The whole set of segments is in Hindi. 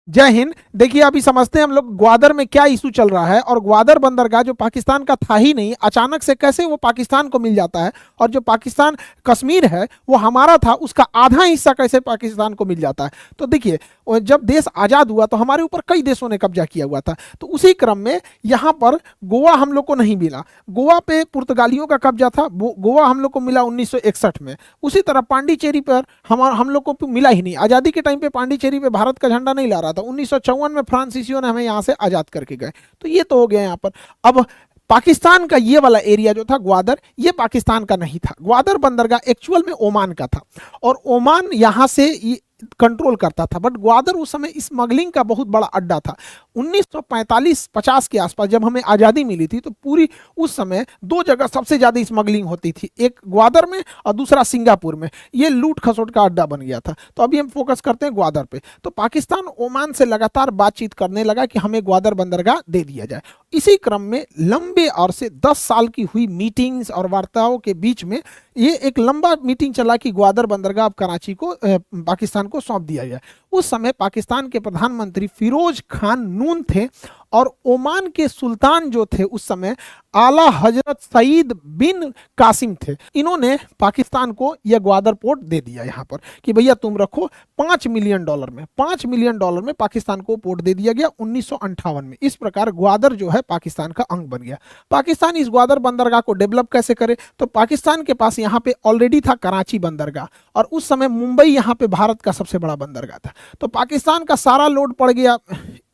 जय हिंद। देखिए अभी समझते हैं हम लोग ग्वादर में क्या इशू चल रहा है, और ग्वादर बंदरगाह जो पाकिस्तान का था ही नहीं, अचानक से कैसे वो पाकिस्तान को मिल जाता है। और जो पाकिस्तान कश्मीर है वो हमारा था, उसका आधा हिस्सा कैसे पाकिस्तान को मिल जाता है। तो देखिए जब देश आज़ाद हुआ तो हमारे ऊपर कई देशों ने कब्जा किया हुआ था। तो उसी क्रम में यहाँ पर गोवा हम लोग को नहीं मिला। गोवा पे पुर्तगालियों का कब्जा था, गोवा हम लोग को मिला 1961 में। उसी तरह पांडिचेरी पर हम लोग को मिला ही नहीं। आज़ादी के टाइम पे पांडिचेरी पे भारत का झंडा नहीं लहरा था। 1954 में फ्रांसीसियों ने हमें यहाँ से आज़ाद करके गए। तो ये तो हो गया यहाँ पर। अब पाकिस्तान का ये वाला एरिया जो था ग्वादर, ये पाकिस्तान का नहीं था। ग्वादर बंदरगाह एक्चुअल में ओमान का था, और ओमान यहाँ से कंट्रोल करता था। बट ग्वादर उस समय स्मगलिंग का बहुत बड़ा अड्डा था। 1945-50 के आसपास जब हमें आज़ादी मिली थी तो पूरी उस समय दो जगह सबसे ज़्यादा स्मगलिंग होती थी, एक ग्वादर में और दूसरा सिंगापुर में। ये लूट खसोट का अड्डा बन गया था। तो अभी हम फोकस करते हैं ग्वादर पे। तो पाकिस्तान ओमान से लगातार बातचीत करने लगा कि हमें ग्वादर बंदरगाह दे दिया जाए। इसी क्रम में लंबे और से 10 साल की हुई मीटिंग्स और वार्ताओं के बीच में ये एक लंबा मीटिंग चला कि ग्वादर बंदरगाह अब कराची को पाकिस्तान को सौंप दिया जाए। उस समय पाकिस्तान के प्रधानमंत्री फिरोज खान नून थे, और ओमान के सुल्तान जो थे उस समय आला हजरत सईद बिन कासिम थे। इन्होंने पाकिस्तान को यह ग्वादर पोर्ट दे दिया यहाँ पर कि भैया तुम रखो। $5 मिलियन में, $5 मिलियन में पाकिस्तान को पोर्ट दे दिया गया 1958 में। इस प्रकार ग्वादर जो है पाकिस्तान का अंग बन गया। पाकिस्तान इस ग्वादर बंदरगाह को डेवलप कैसे करे, तो पाकिस्तान के पास यहाँ पे ऑलरेडी था कराची बंदरगाह, और उस समय मुंबई यहाँ पे भारत का सबसे बड़ा बंदरगाह था। तो पाकिस्तान का सारा लोड पड़ गया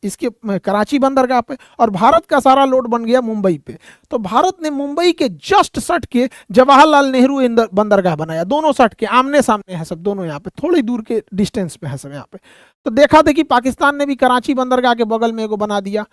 इसके कराची बंदरगाह पे, और भारत का सारा लोड बन गया मुंबई पे। तो भारत ने मुंबई के जस्ट सट के जवाहरलाल नेहरू बंदरगाह बनाया। दोनों सट के आमने सामने है सब, दोनों यहाँ पे थोड़ी दूर के डिस्टेंस पे है सब यहाँ पे। तो देखा देखी पाकिस्तान ने भी कराची बंदरगाह के बगल में एगो बना दिया,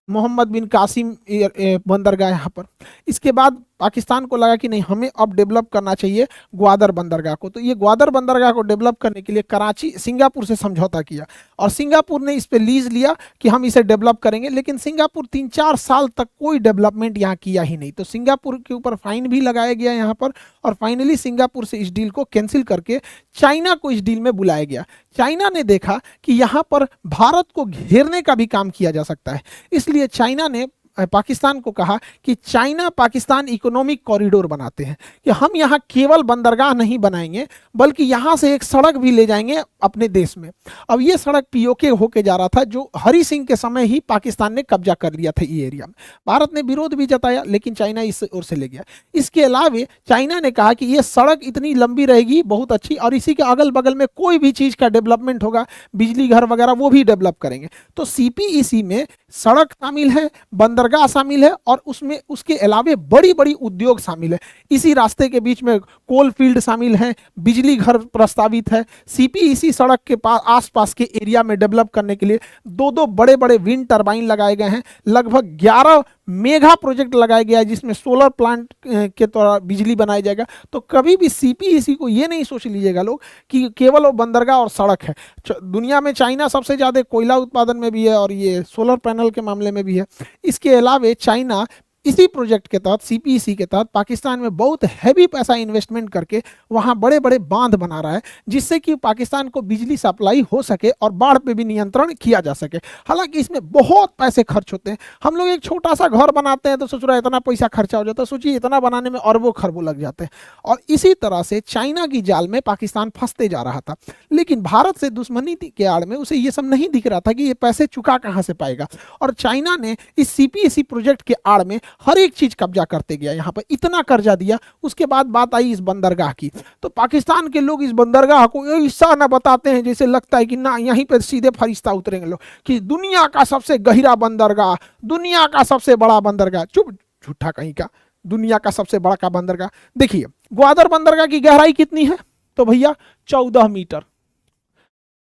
मोहम्मद बिन कासिम बंदरगाह यहाँ पर। इसके बाद पाकिस्तान को लगा कि नहीं, हमें अब डेवलप करना चाहिए ग्वादर बंदरगाह को। तो ये ग्वादर बंदरगाह को डेवलप करने के लिए कराची सिंगापुर से समझौता किया, और सिंगापुर ने इस पे लीज लिया कि हम इसे डेवलप करेंगे। लेकिन सिंगापुर 3-4 साल तक कोई डेवलपमेंट यहाँ किया ही नहीं। तो सिंगापुर के ऊपर फाइन भी लगाया गया यहाँ पर, और फाइनली सिंगापुर से इस डील को कैंसिल करके चाइना को इस डील में बुलाया गया। चाइना ने देखा कि यहाँ पर भारत को घेरने का भी काम किया जा सकता है, इसलिए चाइना ने पाकिस्तान को कहा कि चाइना पाकिस्तान इकोनॉमिक कॉरिडोर बनाते हैं, कि हम यहाँ केवल बंदरगाह नहीं बनाएंगे बल्कि यहाँ से एक सड़क भी ले जाएंगे अपने देश में। अब ये सड़क पीओके होके जा रहा था, जो हरि सिंह के समय ही पाकिस्तान ने कब्जा कर लिया था ये एरिया में। भारत ने विरोध भी जताया, लेकिन चाइना इस ओर से ले गया। इसके अलावा चाइना ने कहा कि ये सड़क इतनी लंबी रहेगी, बहुत अच्छी, और इसी के अगल बगल में कोई भी चीज़ का डेवलपमेंट होगा, बिजली घर वगैरह, वो भी डेवलप करेंगे। तो सीपीईसी में सड़क शामिल है, बंदरगाह शामिल है, और उसमें उसके अलावे बड़ी बड़ी उद्योग शामिल है। इसी रास्ते के बीच में कोल फील्ड शामिल है, बिजली घर प्रस्तावित है। सीपीईसी सड़क के पास आसपास के एरिया में डेवलप करने के लिए दो बड़े बड़े विंड टरबाइन लगाए गए हैं। लगभग 11 मेगा प्रोजेक्ट लगाया गया है, जिसमें सोलर प्लांट के द्वारा बिजली बनाई जाएगा। तो कभी भी सीपीईसी को ये नहीं सोच लीजिएगा लोग कि केवल वो बंदरगाह और सड़क है। दुनिया में चाइना सबसे ज़्यादा कोयला उत्पादन में भी है, और ये सोलर पैनल के मामले में भी है। इसके अलावा चाइना इसी प्रोजेक्ट के तहत, सीपीईसी के तहत, पाकिस्तान में बहुत हैवी पैसा इन्वेस्टमेंट करके वहाँ बड़े बड़े बांध बना रहा है, जिससे कि पाकिस्तान को बिजली सप्लाई हो सके और बाढ़ पे भी नियंत्रण किया जा सके। हालांकि इसमें बहुत पैसे खर्च होते हैं। हम लोग एक छोटा सा घर बनाते हैं तो सोच रहा है इतना पैसा खर्चा हो जाता है, सोचिए इतना बनाने में अरबों खरबों लग जाते हैं। और इसी तरह से चाइना की जाल में पाकिस्तान फंसते जा रहा था। लेकिन भारत से दुश्मनी के आड़ में उसे ये सब नहीं दिख रहा था कि ये पैसे चुका कहाँ से पाएगा। और चाइना ने इस सीपीईसी प्रोजेक्ट के आड़ में हर एक चीज कब्जा करते गया, यहाँ पर इतना कर्जा दिया। उसके बाद बात आई इस बंदरगाह की। तो पाकिस्तान के लोग इस बंदरगाह को ऐसा ना बताते हैं जैसे लगता है कि ना यहीं पर सीधे फरिश्ता उतरेंगे लोग, कि दुनिया का सबसे गहरा बंदरगाह, दुनिया का सबसे बड़ा बंदरगाह। चुप, झूठा कहीं का, दुनिया का सबसे बड़ा का बंदरगाह। देखिए ग्वादर बंदरगाह की गहराई कितनी है, तो भैया 14 मीटर।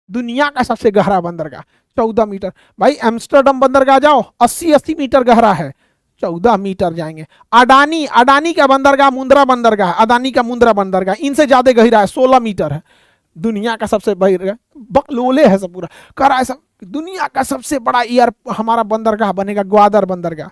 दुनिया का सबसे गहरा बंदरगाह 14 मीटर। भाई एम्स्टर्डम बंदरगाह जाओ, 80-80 मीटर गहरा है, 14 मीटर जाएंगे। अडानी का बंदरगाह, मुंद्रा बंदरगाह, अदानी का मुंद्रा बंदरगाह, इनसे ज्यादा गहरा है, 16 मीटर है। दुनिया का सबसे बड़ा बकलोले है सब, पूरा कर रहा है सब। दुनिया का सबसे बड़ा हमारा बंदरगाह बनेगा ग्वादर बंदरगाह।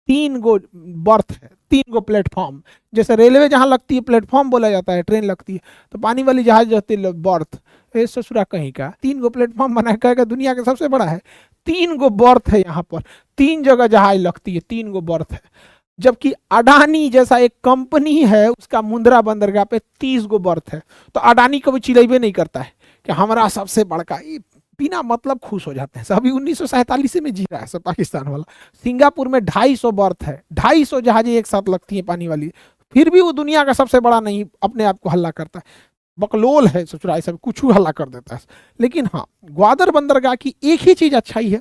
3 गो बर्थ है, 3 गो प्लेटफॉर्म। जैसे रेलवे जहां लगती है प्लेटफॉर्म बोला जाता है, ट्रेन लगती है, तो पानी वाली जहाज जाती है बर्थ। ये ससुरा कहीं का 3 गो प्लेटफॉर्म बना कहेगा दुनिया का सबसे बड़ा है। 3 गो बर्थ है यहाँ पर, 3 जगह जहाज लगती है, 3 गो बर्थ है। जबकि अडानी जैसा एक कंपनी है, उसका मुंद्रा बंदरगाह पे 30 गो बर्थ है। तो अडानी कभी चिल्लाइबे नहीं करता है कि हमारा सबसे बड़का, ये बिना मतलब खुश हो जाते हैं। अभी 1947 में जी रहा है सब पाकिस्तान वाला। सिंगापुर में 250 बर्थ है, 250 जहाजें एक साथ लगती हैं पानी वाली, फिर भी वो दुनिया का सबसे बड़ा नहीं अपने आप को हल्ला करता है। बकलोल है ससुराल, सब कुछ हल्ला कर देता है। लेकिन हाँ, ग्वादर बंदरगाह की एक ही चीज अच्छाई है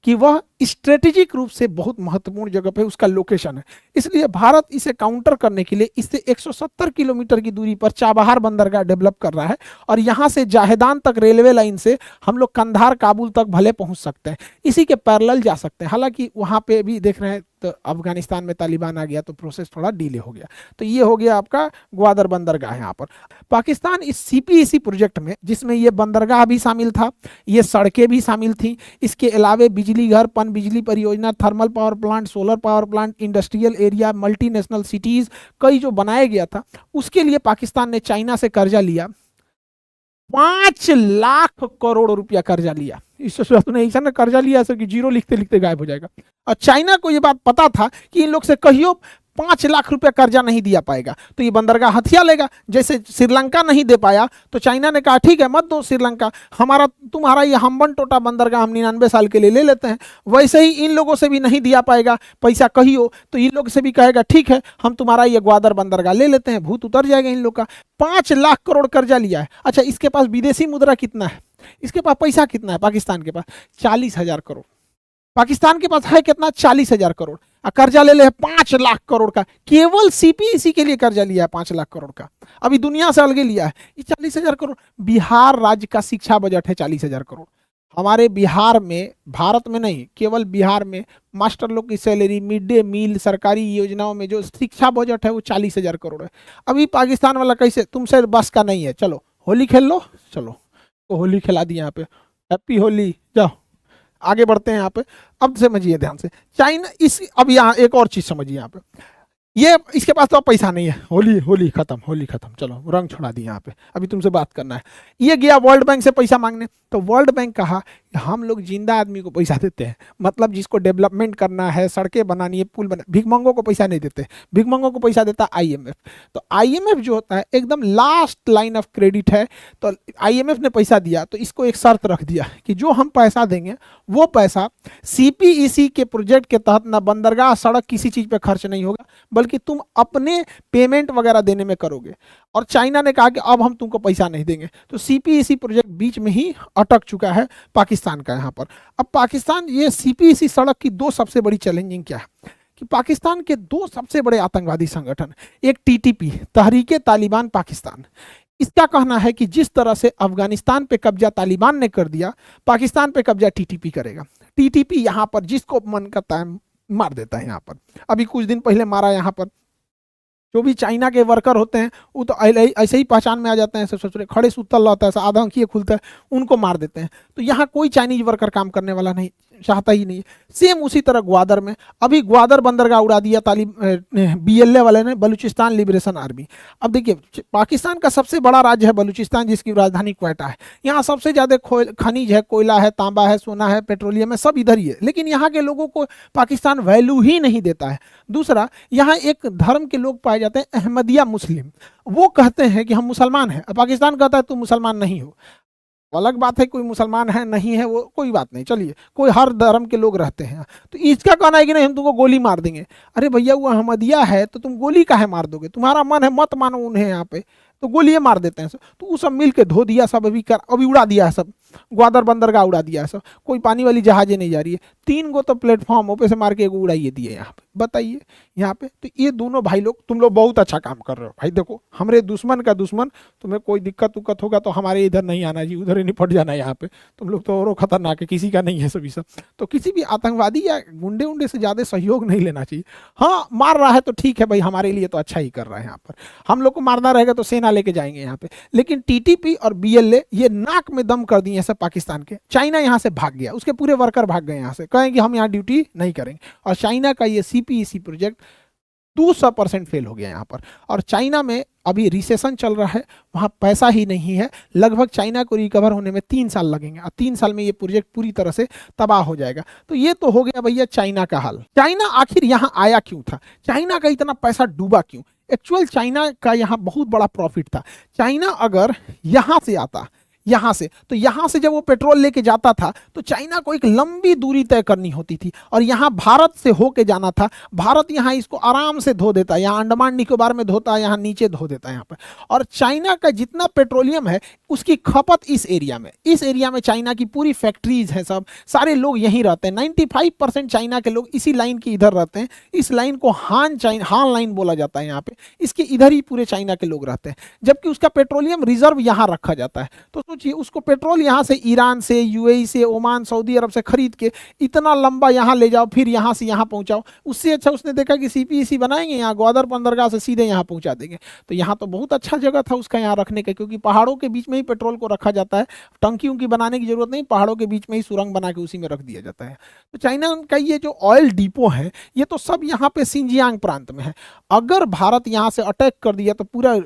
कि वह स्ट्रेटेजिक रूप से बहुत महत्वपूर्ण जगह पे उसका लोकेशन है। इसलिए भारत इसे काउंटर करने के लिए इससे 170 किलोमीटर की दूरी पर चाबहार बंदरगाह डेवलप कर रहा है। और यहाँ से जाहेदान तक रेलवे लाइन से हम लोग कंधार काबुल तक भले पहुंच सकते हैं, इसी के पैरेलल जा सकते हैं। हालांकि वहाँ पे भी देख रहे हैं तो अफगानिस्तान में तालिबान आ गया तो प्रोसेस थोड़ा डिले हो गया। तो ये हो गया आपका ग्वादर बंदरगाह। यहाँ पर पाकिस्तान इस सीपीईसी प्रोजेक्ट में, जिसमें ये बंदरगाह भी शामिल था, ये सड़कें भी शामिल थी, इसके अलावे बिजली घर, पन बिजली परियोजना, thermal power plant, solar power plant, industrial area, multinational cities कई जो बनाया गया था, उसके लिए पाकिस्तान ने चाइना से कर्जा लिया। 5 लाख करोड़ रुपया कर्जा लिया। इससे तूने ऐसा ना कर्जा लिया सर कि जीरो लिखते लिखते गायब हो जाएगा। और चाइना को ये बात पता था कि इन लोग से कहियो 5 लाख रुपया कर्जा नहीं दिया पाएगा तो ये बंदरगाह हथिया लेगा। जैसे श्रीलंका नहीं दे पाया तो चाइना ने कहा ठीक है मत दो श्रीलंका, हमारा तुम्हारा ये हम्बन टोटा बंदरगाह हम 99 साल के लिए ले लेते हैं। वैसे ही इन लोगों से भी नहीं दिया पाएगा पैसा कहियो तो इन लोग से भी कहेगा ठीक है हम तुम्हारा ये ग्वादर बंदरगाह ले लेते हैं, भूत उतर जाएगा इन लोग का। 5 लाख करोड़ कर्जा लिया है। अच्छा, इसके पास विदेशी मुद्रा कितना है, इसके पास पैसा कितना है? पाकिस्तान के पास 40,000 करोड़। पाकिस्तान के पास है कितना? 40,000 करोड़। कर्जा ले ले 5 लाख करोड़ का, केवल सीपीईसी के लिए कर्जा लिया है 5 लाख करोड़ का। अभी दुनिया से अलग लिया है ये 40,000 करोड़। बिहार राज्य का शिक्षा बजट है 40,000 करोड़। हमारे बिहार में, भारत में नहीं, केवल बिहार में मास्टर लोग की सैलरी, मिड डे मील, सरकारी योजनाओं में जो शिक्षा बजट है वो 40,000 करोड़ है। अभी पाकिस्तान वाला कैसे, तुमसे बस का नहीं है, चलो होली खेल लो, चलो तो होली खिला दी यहाँ पे, हैप्पी होली, जाओ आगे बढ़ते हैं यहाँ पे। अब समझिए ध्यान से, चाइना इस, अब यहाँ एक और चीज समझिए यहाँ पे, ये इसके पास तो अब पैसा नहीं है, होली होली खत्म, होली खत्म, चलो रंग छोड़ा दी यहाँ पे, अभी तुमसे बात करना है। ये गया वर्ल्ड बैंक से पैसा मांगने, तो वर्ल्ड बैंक कहा हम लोग जिंदा आदमी को पैसा देते हैं, मतलब जिसको डेवलपमेंट करना है, सड़कें बनानी है, पुल बना, भिखमंगों को पैसा नहीं देते, भिखमंगों को पैसा देता आईएमएफ। तो आईएमएफ जो होता है एकदम लास्ट लाइन ऑफ क्रेडिट है। तो आईएमएफ ने पैसा दिया तो इसको एक शर्त रख दिया कि जो हम पैसा देंगे वो पैसा सीपीईसी के प्रोजेक्ट के तहत ना बंदरगाह, सड़क, किसी चीज पे खर्च नहीं होगा, बल्कि तुम अपने पेमेंट वगैरह देने में करोगे। और चाइना ने कहा कि अब हम तुमको पैसा नहीं देंगे। तो सीपीईसी प्रोजेक्ट बीच में ही अटक चुका है पाकिस्तान का यहाँ पर। अब पाकिस्तान, ये सीपीईसी सड़क की 2 सबसे बड़ी चैलेंजिंग क्या है कि पाकिस्तान के 2 सबसे बड़े आतंकवादी संगठन, एक टीटीपी, तहरीके तालिबान पाकिस्तान, इसका कहना है कि जिस तरह से अफगानिस्तान पे कब्जा तालिबान ने कर दिया, पाकिस्तान पे कब्जा टीटीपी करेगा। टीटीपी यहाँ पर जिसको मन करता है मार देता है। यहाँ पर अभी कुछ दिन पहले मारा, यहाँ पर जो भी चाइना के वर्कर होते हैं वो तो ऐसे ही पहचान में आ जाते हैं, सब खड़े सुतल रहता है, आधा आंखिए खुलता है, उनको मार देते हैं। तो यहाँ कोई चाइनीज वर्कर काम करने वाला नहीं चाहता ही नहीं। सेम उसी तरह ग्वादर में, अभी ग्वादर बंदरगाह उड़ा दिया बीएलए वाले ने, बलूचिस्तान लिबरेशन आर्मी। अब देखिए पाकिस्तान का सबसे बड़ा राज्य है बलूचिस्तान, जिसकी राजधानी क्वेटा है। यहाँ सबसे ज़्यादा खनिज है, कोयला है, तांबा है, सोना है, पेट्रोलियम है, सब इधर ही है। लेकिन यहाँ के लोगों को पाकिस्तान वैल्यू ही नहीं देता है। दूसरा, यहाँ एक धर्म के लोग पाए जाते हैं अहमदिया मुस्लिम, वो कहते हैं कि हम मुसलमान हैं, पाकिस्तान कहता है तुम मुसलमान नहीं हो। अलग बात है कोई मुसलमान है नहीं है वो कोई बात नहीं, चलिए कोई हर धर्म के लोग रहते हैं। तो इसका कहना है कि नहीं हम तुमको गोली मार देंगे। अरे भैया वो अहमदिया है तो तुम गोली काहे मार दोगे, तुम्हारा मन है मत मानो उन्हें, यहाँ पे तो गोलियां मार देते हैं सब। तो वो सब मिल के धो दिया सब, अभी उड़ा दिया है सब, ग्वादर बंदरगाह उड़ा दिया है सब, कोई पानी वाली जहाजें नहीं जा रही है। 3 गो तो प्लेटफॉर्म पे से मार के एगो उड़ाइए दिए यहाँ पे, बताइए यहाँ पे। तो ये दोनों भाई लोग, तुम लोग बहुत अच्छा काम कर रहे हो भाई। देखो हमारे दुश्मन का दुश्मन, तुम्हें कोई दिक्कत उक्कत होगा तो हमारे इधर नहीं आना जी, उधर ही निपट जाना यहाँ पे। तुम लोग तो और खतरनाक है, किसी का नहीं है सभी सब। तो किसी भी आतंकवादी या गुंडे उंडे से ज़्यादा सहयोग नहीं लेना चाहिए। हाँ मार रहा है तो ठीक है भाई, हमारे लिए तो अच्छा ही कर रहा है। यहाँ पर हम लोग को मारना रहेगा तो सेना लेके जाएंगे यहाँ पे। लेकिन टीटीपी और बीएलए ये नाक में दम कर दिए से पाकिस्तान के, चाइना यहाँ से भाग गया, उसके पूरे वर्कर भाग गए यहाँ से, कहें कि हम यहाँ ड्यूटी नहीं करेंगे। और चाइना का ये CPEC प्रोजेक्ट 200% फेल हो गया यहाँ पर। और चाइना में अभी रिसेशन चल रहा है, वहाँ पैसा ही नहीं है, लगभग चाइना को रिकवर होने में 3 साल लगेंगे और 3 साल में ये प्रोजेक्ट पूरी तरह से तबाह हो जाएगा। तो ये तो हो गया भैया चाइना का हाल। चाइना आखिर यहाँ आया क्यों था, चाइना का इतना पैसा डूबा क्यों? एक्चुअल चाइना का यहाँ बहुत बड़ा प्रॉफिट था। चाइना अगर यहाँ से आता, यहाँ से, तो यहाँ से जब वो पेट्रोल लेके जाता था तो चाइना को एक लंबी दूरी तय करनी होती थी और यहाँ भारत से होके जाना था। भारत यहाँ इसको आराम से धो देता है, यहाँ अंडमान निकोबार में धोता है, यहाँ नीचे धो देता है यहाँ पर। और चाइना का जितना पेट्रोलियम है उसकी खपत इस एरिया में चाइना की पूरी फैक्ट्रीज हैं, सब सारे लोग यहीं रहते हैं। 95% चाइना के लोग इसी लाइन के इधर रहते हैं। इस लाइन को हान लाइन बोला जाता है यहाँ पे, इसके इधर ही पूरे चाइना के लोग रहते हैं, जबकि उसका पेट्रोलियम रिजर्व यहाँ रखा जाता है। तो सोचिए उसको पेट्रोल यहाँ से ईरान से, UAE से, ओमान, सऊदी अरब से खरीद के इतना लंबा यहाँ ले जाओ, फिर यहाँ से यहाँ पहुँचाओ। उससे अच्छा उसने देखा कि CPEC बनाएंगे, यहाँ ग्वादर बंदरगाह से सीधे यहाँ पहुँचा देंगे। तो यहाँ तो बहुत अच्छा जगह था उसका यहाँ रखने का, क्योंकि पहाड़ों के बीच में ही पेट्रोल को रखा जाता है, टंकी उनकी बनाने की जरूरत नहीं, पहाड़ों के बीच में ही सुरंग बना के उसी में रख दिया जाता है। तो चाइना का ये जो ऑयल डिपो है ये तो सब यहाँ पे सिंजियांग प्रांत में है। अगर भारत यहाँ से अटैक कर दिया तो पूरा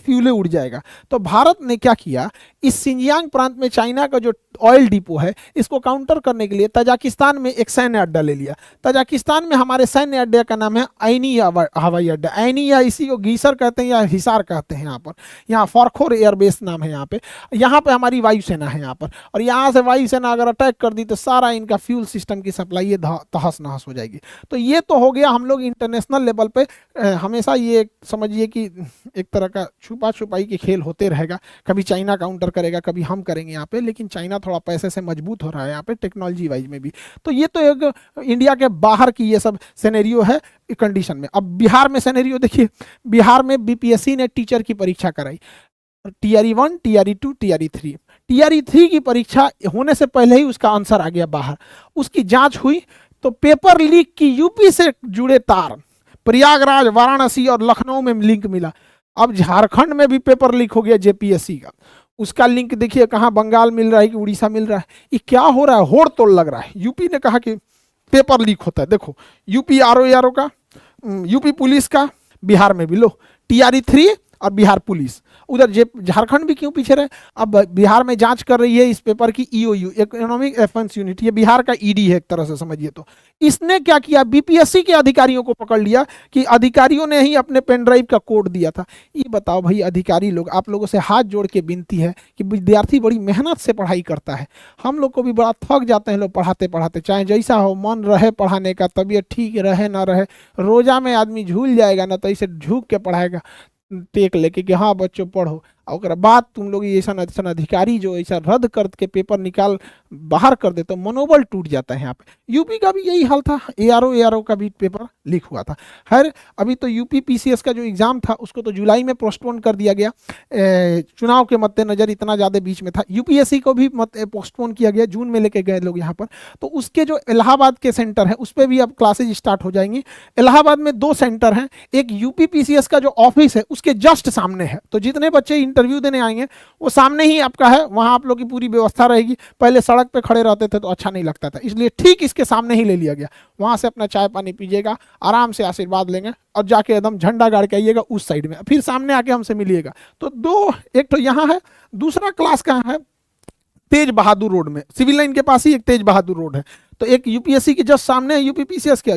फ्यूले उड़ जाएगा। तो भारत ने क्या किया, इस सिंजियांग प्रांत में चाइना का जो ऑयल डिपो है इसको काउंटर करने के लिए तजाकिस्तान में एक सैन्य अड्डा ले लिया। तजाकिस्तान में हमारे सैन्य अड्डे का नाम है ऐनी हवाई अड्डा। ऐनी या इसी को गीसर कहते हैं या हिसार कहते हैं यहाँ पर। यहाँ फॉरखोर एयरबेस नाम है यहाँ पे हमारी वायुसेना है यहाँ पर। और यहाँ से वायुसेना अगर अटैक कर दी तो सारा इनका फ्यूल सिस्टम की सप्लाई ये तहस नहस हो जाएगी। तो ये तो हो गया, हम लोग इंटरनेशनल लेवल पे हमेशा ये समझिए कि एक तरह का छुपा छुपाई के खेल होते रहेगा, कभी चाइना काउंटर करेगा, कभी हम करेंगे यहाँ पे। लेकिन चाइना थोड़ा पैसे से मजबूत हो रहा है यहाँ पे, टेक्नोलॉजी वाइज में भी। तो ये तो एक इंडिया के बाहर की ये सब सिनेरियो है कंडीशन में। अब बिहार में सिनेरियो देखिए, बिहार में BPSC ने टीचर की परीक्षा कराई, TRE 1, TRE 2, TRE 3। TRE 3 की परीक्षा होने से पहले ही उसका आंसर आ गया बाहर, उसकी जांच हुई तो पेपर लीक की यूपी से जुड़े तार प्रयागराज, वाराणसी और लखनऊ में लिंक मिला। अब झारखंड में भी पेपर लीक हो गया JPSC का, उसका लिंक देखिए कहाँ बंगाल मिल रहा है कि उड़ीसा मिल रहा है। ये क्या हो रहा है, होड़ तोड़ लग रहा है। यूपी ने कहा कि पेपर लीक होता है, देखो यूपी RO का, यूपी पुलिस का, बिहार में भी लो TRE 3 और बिहार पुलिस। उधर झारखंड भी क्यों पीछे रहे? अब बिहार में जांच कर रही है इस पेपर की EOU, इकोनॉमिक अफेंस यूनिट, ये बिहार का ED है एक तरह से समझिए। तो इसने क्या किया, BPSC के अधिकारियों को पकड़ लिया कि अधिकारियों ने ही अपने पेन ड्राइव का कोड दिया था। ये बताओ भाई अधिकारी लोग, आप लोगों से हाथ जोड़ के विनती है कि विद्यार्थी बड़ी मेहनत से पढ़ाई करता है, हम लोग को भी बड़ा थक जाते हैं लोग पढ़ाते पढ़ाते, चाहे जैसा हो, मन रहे पढ़ाने का, तबीयत ठीक रहे ना रहे, रोजा में आदमी झूल जाएगा ना तो ऐसे झुक के पढ़ाएगा टेक लेके कि हाँ बच्चों पढ़ो, और बाद तुम लोग ऐसा अधिकारी जो ऐसा रद्द करके पेपर निकाल बाहर कर दे तो मनोबल टूट जाता है यहाँ पे। यूपी का भी यही हाल था, ARO का भी पेपर लीक हुआ था। खैर अभी तो UP PCS का जो एग्ज़ाम था उसको तो जुलाई में पोस्टपोन कर दिया गया, चुनाव के मद्देनज़र इतना ज़्यादा बीच में था। UPSC को भी पोस्टपोन किया गया, जून में लेके गए लोग यहाँ पर। तो उसके जो इलाहाबाद के सेंटर है उस पर भी अब क्लासेज स्टार्ट हो जाएंगी। इलाहाबाद में 2 सेंटर हैं, एक UP PCS का जो ऑफिस है उसके जस्ट सामने है, तो जितने बच्चे इंटरव्यू देने आएंगे वो सामने ही आपका है, वहाँ आप लोग की पूरी व्यवस्था रहेगी। पहले सड़क पे खड़े रहते थे तो अच्छा नहीं लगता था, इसलिए ठीक इसके सामने ही ले लिया गया। वहाँ से अपना चाय पानी पीजिएगा, आराम से आशीर्वाद लेंगे और जाके एकदम झंडा गाड़ के आइएगा उस साइड में, फिर सामने आके हमसे मिलिएगा। तो 2, एक तो यहाँ है, दूसरा क्लास कहाँ है, तेज बहादुर रोड में, सिविल लाइन के पास ही एक तेज बहादुर रोड है। तो एक UPSC के जस्ट सामने UP PCS के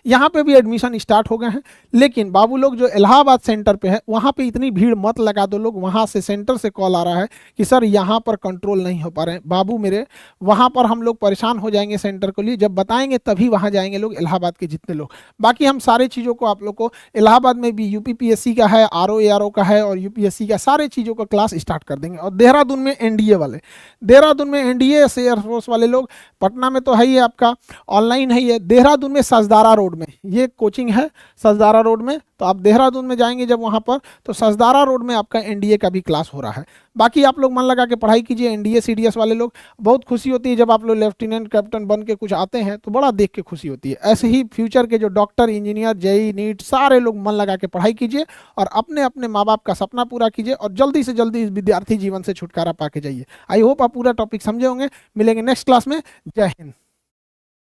यहाँ पे भी एडमिशन स्टार्ट हो गए हैं। लेकिन बाबू लोग जो इलाहाबाद सेंटर पे है वहाँ पे इतनी भीड़ मत लगा दो लोग, वहाँ से सेंटर से कॉल आ रहा है कि सर यहाँ पर कंट्रोल नहीं हो पा रहे हैं। बाबू मेरे, वहाँ पर हम लोग परेशान हो जाएंगे सेंटर के लिए, जब बताएंगे तभी वहाँ जाएंगे लोग, इलाहाबाद के जितने लोग। बाकी हम सारे चीज़ों को आप लोग को, इलाहाबाद में भी UP PSC का है, RO का है और UPSC का, सारे चीज़ों का क्लास स्टार्ट कर देंगे। और देहरादून में NDA वाले, देहरादून में NDA से एयरफोर्स वाले लोग, पटना में तो है ही आपका ऑनलाइन है, ये देहरादून में सजदारा रोड में ये कोचिंग है, सजदारा रोड में। तो आप देहरादून में जाएंगे जब वहाँ पर, तो सजदारा रोड में आपका एनडीए का भी क्लास हो रहा है। बाकी आप लोग मन लगा के पढ़ाई कीजिए। एनडीए सीडीएस वाले लोग, बहुत खुशी होती है जब आप लोग लेफ्टिनेंट कैप्टन बन के कुछ आते हैं, तो बड़ा देख के खुशी होती है। ऐसे ही फ्यूचर के जो डॉक्टर, इंजीनियर, जेई, नीट, सारे लोग मन लगा के पढ़ाई कीजिए और अपने अपने माँ बाप का सपना पूरा कीजिए और जल्दी से जल्दी इस विद्यार्थी जीवन से छुटकारा पा के जाइए। आई होप आप पूरा टॉपिक समझे होंगे। मिलेंगे नेक्स्ट क्लास में। जय हिंद।